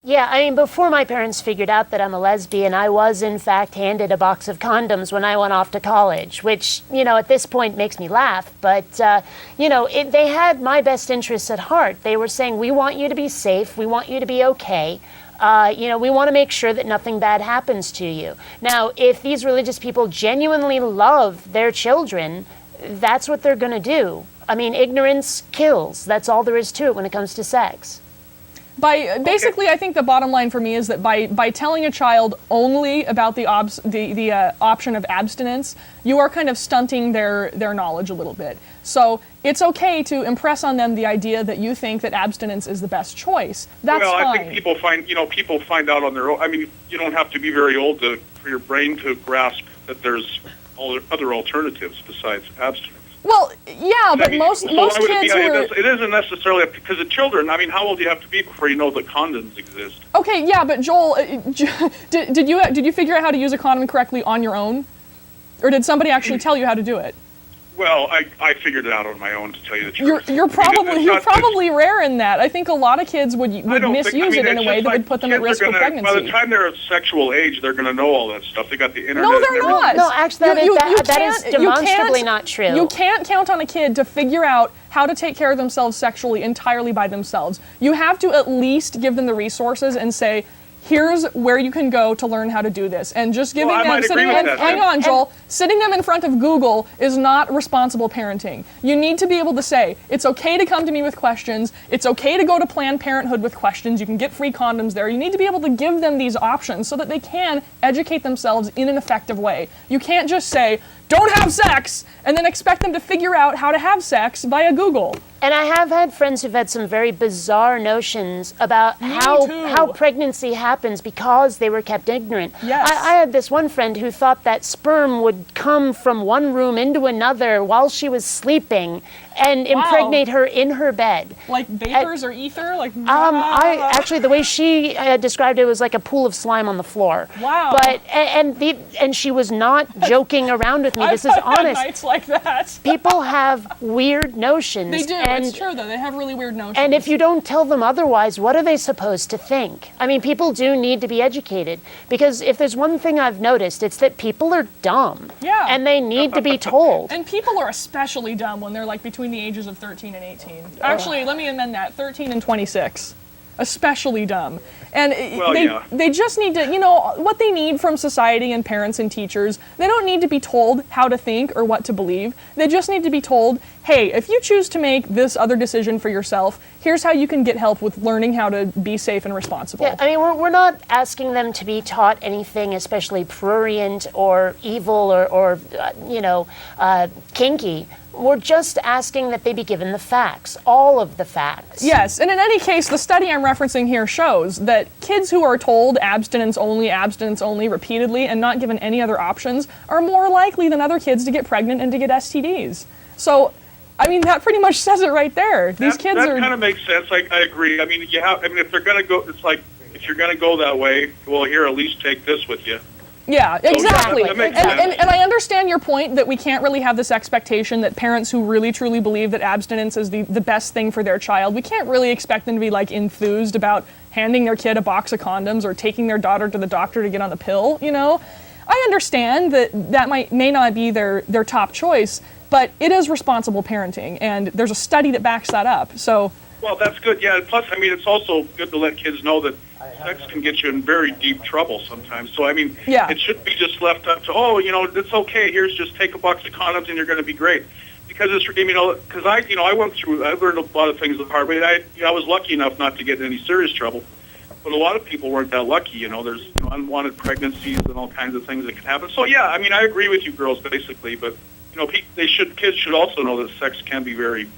Yeah, I mean, before my parents figured out that I'm a lesbian, I was, in fact, handed a box of condoms when I went off to college, which, at this point makes me laugh. But, they had my best interests at heart. They were saying, we want you to be safe. We want you to be okay. We want to make sure that nothing bad happens to you. Now, if these religious people genuinely love their children, that's what they're going to do. I mean, ignorance kills. That's all there is to it when it comes to sex. Basically, I think the bottom line for me is that by telling a child only about the option of abstinence, you are kind of stunting their knowledge a little bit. So it's okay to impress on them the idea that you think that abstinence is the best choice. That's fine. I think people find out on their own. I mean, you don't have to be very old for your brain to grasp that there's other alternatives besides abstinence. Well, yeah, but most kids it isn't necessarily because of children. I mean, how old do you have to be before you know that condoms exist? Okay, yeah, but Joel, did you figure out how to use a condom correctly on your own, or did somebody actually tell you how to do it? Well, I figured it out on my own, to tell you the truth. You're probably rare in that. I think a lot of kids would misuse it in a way that would put them at risk for pregnancy. By the time they're of sexual age, they're going to know all that stuff. They got the internet. No, they're not. No, actually, that is demonstrably not true. You can't count on a kid to figure out how to take care of themselves sexually entirely by themselves. You have to at least give them the resources and say, here's where you can go to learn how to do this. And just giving sitting them in front of Google is not responsible parenting. You need to be able to say, it's okay to come to me with questions. It's okay to go to Planned Parenthood with questions. You can get free condoms there. You need to be able to give them these options so that they can educate themselves in an effective way. You can't just say, don't have sex, and then expect them to figure out how to have sex via Google. And I have had friends who've had some very bizarre notions about how pregnancy happens because they were kept ignorant. Yes. I had this one friend who thought that sperm would come from one room into another while she was sleeping and impregnate her in her bed. Like vapors or ether? Actually, the way she described it was like a pool of slime on the floor. Wow. But and she was not joking around with me. This is honest. Nights like that. People have weird notions. They do. It's true, though. They have really weird notions. And if you don't tell them otherwise, what are they supposed to think? I mean, people do need to be educated. Because if there's one thing I've noticed, it's that people are dumb. Yeah. And they need to be told. And people are especially dumb when they're like between the ages of 13 and 18. Actually, let me amend that. 13 and 26. Especially dumb. And they just need to, what they need from society and parents and teachers, they don't need to be told how to think or what to believe. They just need to be told, hey, if you choose to make this other decision for yourself, here's how you can get help with learning how to be safe and responsible. Yeah, I mean, we're not asking them to be taught anything especially prurient or evil or kinky. We're just asking that they be given the facts, all of the facts. Yes, and in any case, the study I'm referencing here shows that kids who are told abstinence only repeatedly and not given any other options are more likely than other kids to get pregnant and to get STDs. So, I mean, that pretty much says it right there. These kids that kind of makes sense. I agree. I mean, if they're going to go, it's like, if you're going to go that way, well, here, at least take this with you. Yeah, exactly. So, and I understand your point that we can't really have this expectation that parents who really truly believe that abstinence is the best thing for their child, we can't really expect them to be like enthused about handing their kid a box of condoms or taking their daughter to the doctor to get on the pill, I understand that may not be their top choice, but it is responsible parenting, and there's a study that backs that up. So. Well, that's good. Yeah. Plus, I mean, it's also good to let kids know that sex can get you in very deep trouble sometimes. So, I mean, It shouldn't be just left up to, it's okay. Here's just take a box of condoms and you're going to be great. Because because I learned a lot of things the hard way. I was lucky enough not to get in any serious trouble. But a lot of people weren't that lucky. There's unwanted pregnancies and all kinds of things that can happen. So, yeah, I mean, I agree with you girls basically. But, kids should also know that sex can be very,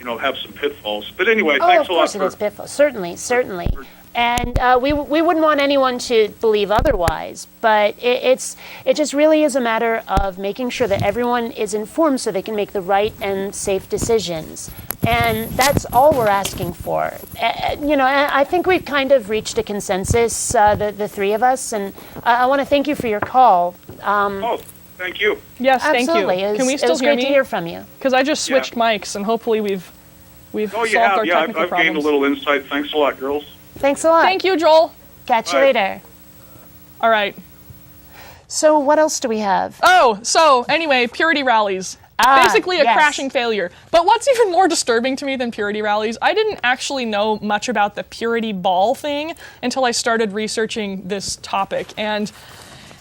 have some pitfalls. But anyway, thanks a lot. Of course it is pitfalls. Certainly. And we wouldn't want anyone to believe otherwise, but it just really is a matter of making sure that everyone is informed so they can make the right and safe decisions. And that's all we're asking for. I think we've kind of reached a consensus, the three of us, and I want to thank you for your call. Thank you. Yes, absolutely. Thank you. Can we still hear me? It was great to hear from you. Because I just switched mics, and hopefully we've solved our technical problems. I've gained a little insight. Thanks a lot, girls. Thanks a lot. Thank you, Joel. Catch you later. All right. So what else do we have? Oh, so anyway, purity rallies. Basically a crashing failure. But what's even more disturbing to me than purity rallies, I didn't actually know much about the purity ball thing until I started researching this topic. And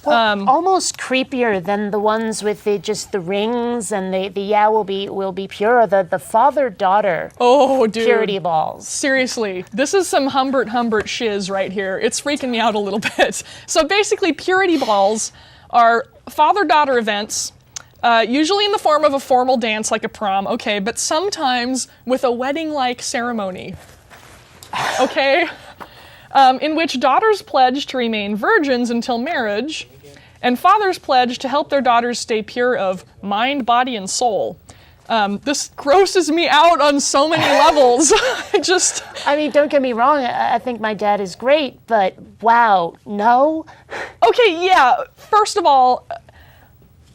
almost creepier than the ones with just the rings and will be pure. The father-daughter purity balls. Seriously, this is some Humbert shiz right here. It's freaking me out a little bit. So basically, purity balls are father-daughter events, usually in the form of a formal dance like a prom, okay, but sometimes with a wedding-like ceremony, okay? In which daughters pledge to remain virgins until marriage, and fathers pledge to help their daughters stay pure of mind, body, and soul. This grosses me out on so many levels. I mean, don't get me wrong, I think my dad is great, but wow, no? Okay, yeah, first of all,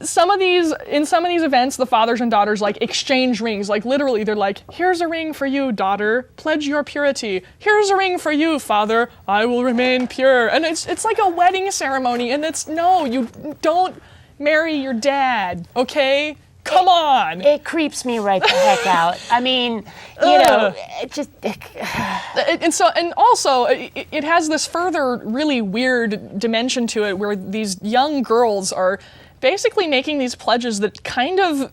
in some of these events, the fathers and daughters like exchange rings. Like literally, they're like, "Here's a ring for you, daughter. Pledge your purity. Here's a ring for you, father. I will remain pure." And it's like a wedding ceremony. And no, you don't marry your dad. Okay, come on. It creeps me right the heck out. I mean, you know, it just. And also, it has this further really weird dimension to it, where these young girls are basically making these pledges that kind of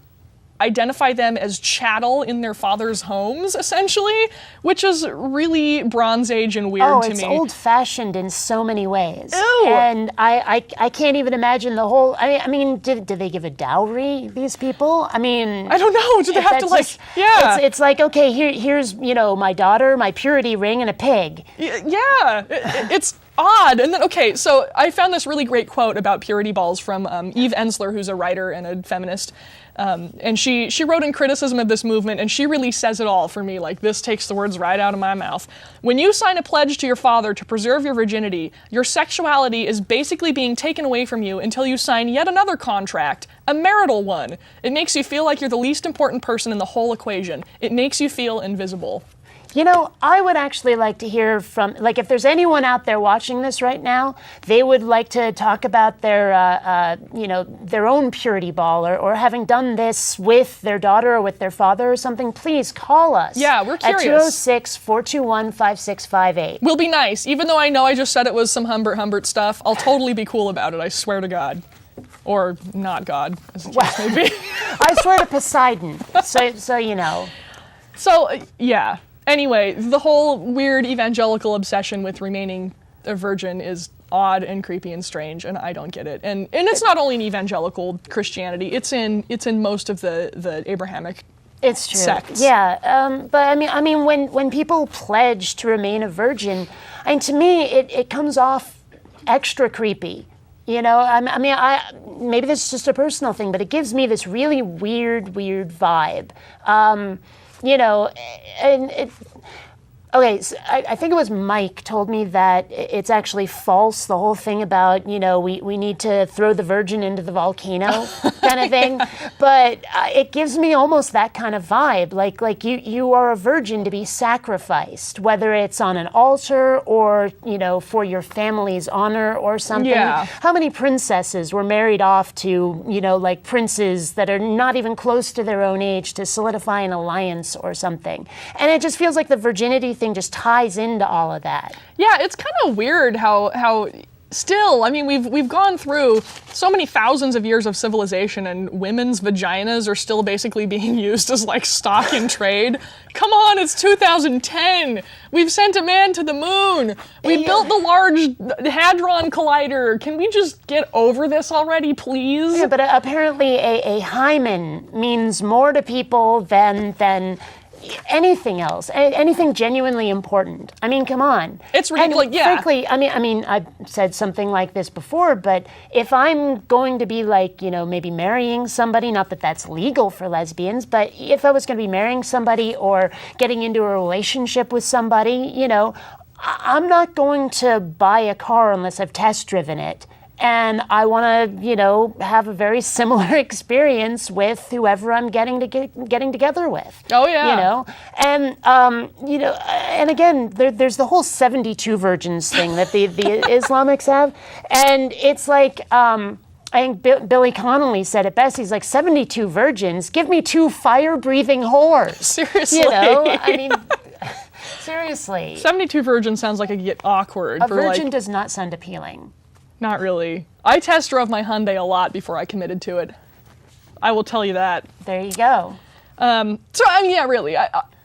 identify them as chattel in their father's homes, essentially, which is really Bronze Age and weird to me. Oh, it's old-fashioned in so many ways. Ew. And I can't even imagine the whole. I mean, did they give a dowry? These people? I mean, I don't know. Do they have to It's like, okay, here's my daughter, my purity ring, and a pig. Yeah, it's odd. And then, okay, so I found this really great quote about purity balls from Eve Ensler, who's a writer and a feminist. And she wrote in criticism of this movement, and she really says it all for me. Like, this takes the words right out of my mouth. When you sign a pledge to your father to preserve your virginity, your sexuality is basically being taken away from you until you sign yet another contract, a marital one. It makes you feel like you're the least important person in the whole equation. It makes you feel invisible. You know, I would actually like to hear from, like, if there's anyone out there watching this right now, they would like to talk about their, their own purity ball or having done this with their daughter or with their father or something, please call us. Yeah, we're curious. At 206-421-5658. We'll be nice. Even though I know I just said it was some Humbert stuff, I'll totally be cool about it, I swear to God. Or not God, as the case may be. I swear to Poseidon, so you know. So, yeah. Anyway, the whole weird evangelical obsession with remaining a virgin is odd and creepy and strange, and I don't get it. And it's not only in evangelical Christianity; it's in most of the Abrahamic sects. Yeah, but I mean, when people pledge to remain a virgin, to me it comes off extra creepy. You know, maybe this is just a personal thing, but it gives me this really weird vibe. Okay, so I think it was Mike told me that it's actually false, the whole thing about, we need to throw the virgin into the volcano kind of thing. But it gives me almost that kind of vibe, like you are a virgin to be sacrificed, whether it's on an altar or, for your family's honor or something. Yeah. How many princesses were married off to, like princes that are not even close to their own age to solidify an alliance or something? And it just feels like the virginity thing just ties into all of that. Yeah, it's kind of weird how still, we've gone through so many thousands of years of civilization, and women's vaginas are still basically being used as like stock in trade. Come on, it's 2010. We've sent a man to the moon. We built the Large Hadron Collider. Can we just get over this already, please? Yeah, but apparently a hymen means more to people than anything else, anything genuinely important. I mean, come on. It's ridiculous, yeah. Frankly, I've said something like this before, but if I'm going to be like, maybe marrying somebody, not that that's legal for lesbians, but if I was going to be marrying somebody or getting into a relationship with somebody, I'm not going to buy a car unless I've test driven it and I want to, you know, have a very similar experience with whoever I'm getting together with. Oh yeah. You know, and you know, and again, there's the whole 72 virgins thing that the Islamics have, and it's like. I think Billy Connolly said it best. He's like, 72 virgins, give me 2 fire-breathing whores. Seriously. You know, I mean, seriously. 72 virgins sounds like it could get awkward. A virgin does not sound appealing. Not really. I test drove my Hyundai a lot before I committed to it. I will tell you that. There you go. So, I mean, yeah, really.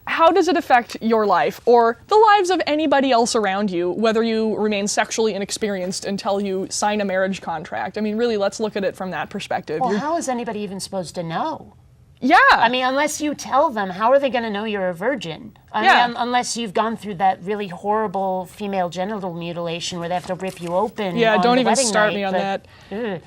How does it affect your life or the lives of anybody else around you, whether you remain sexually inexperienced until you sign a marriage contract? I mean, really, let's look at it from that perspective. Well, how is anybody even supposed to know? Yeah. I mean, unless you tell them, how are they going to know you're a virgin? I mean, unless you've gone through that really horrible female genital mutilation where they have to rip you open. Yeah, on don't the even wedding start night, me on that. I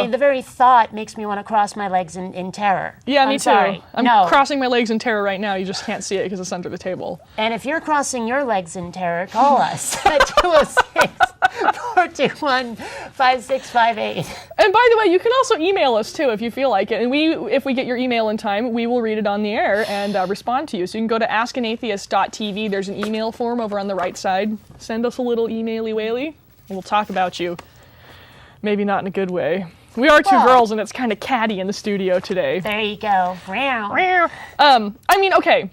mean, the very thought makes me want to cross my legs in terror. Yeah, me too. Sorry. I'm crossing my legs in terror right now. You just can't see it because it's under the table. And if you're crossing your legs in terror, call us at 206-421-5658. And by the way, you can also email us too if you feel like it. And if we get your email in time, we will read it on the air and respond to you. So you can go to AskANatheist.tv. There's an email form over on the right side. Send us a little emaily-waily, and we'll talk about you. Maybe not in a good way. We are two girls, and it's kind of catty in the studio today. There you go. I mean, okay.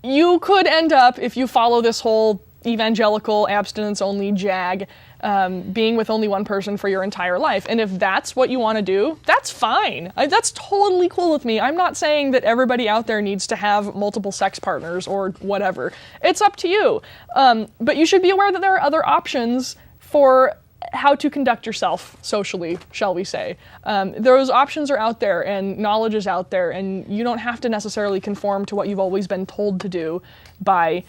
You could end up, if you follow this whole evangelical abstinence-only jag, being with only one person for your entire life. And if that's what you want to do, that's fine. That's totally cool with me. I'm not saying that everybody out there needs to have multiple sex partners or whatever. It's up to you. But you should be aware that there are other options for how to conduct yourself socially, shall we say. Those options are out there and knowledge is out there, and you don't have to necessarily conform to what you've always been told to do by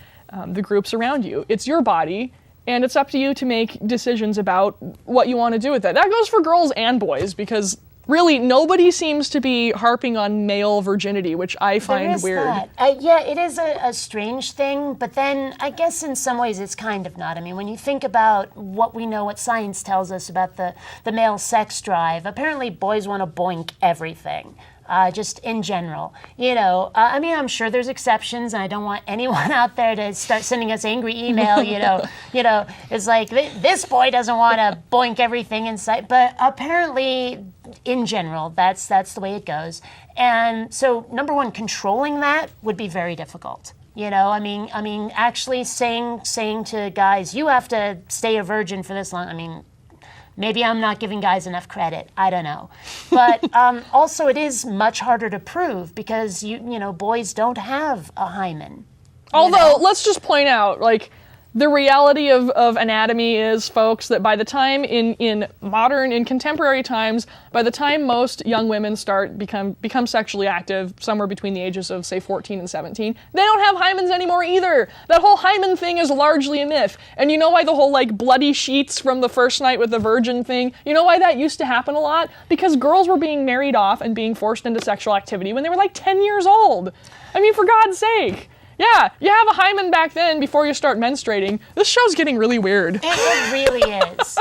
the groups around you. It's your body, and it's up to you to make decisions about what you want to do with it. That goes for girls and boys, because really nobody seems to be harping on male virginity, which I find weird. That. Yeah, it is a strange thing, but then I guess in some ways it's kind of not. I mean, when you think about what we know, what science tells us about the male sex drive, apparently boys want to boink everything. Just in general, you know, I mean, I'm sure there's exceptions, and I don't want anyone out there to start sending us angry email, you know, it's like, this boy doesn't want to boink everything inside, but apparently, in general, that's the way it goes. And so, number one, controlling that would be very difficult. You know, I mean, actually saying to guys, you have to stay a virgin for this long, I mean, maybe I'm not giving guys enough credit. I don't know. But also it is much harder to prove because, you know, boys don't have a hymen. Although, let's just point out, like, the reality of anatomy is, folks, that by the time in contemporary times, by the time most young women become sexually active, somewhere between the ages of, say, 14 and 17, they don't have hymens anymore either. That whole hymen thing is largely a myth. And you know why the whole, like, bloody sheets from the first night with the virgin thing, you know why that used to happen a lot? Because girls were being married off and being forced into sexual activity when they were, like, 10 years old. I mean, for God's sake. Yeah, you have a hymen back then before you start menstruating. This show's getting really weird. It really is.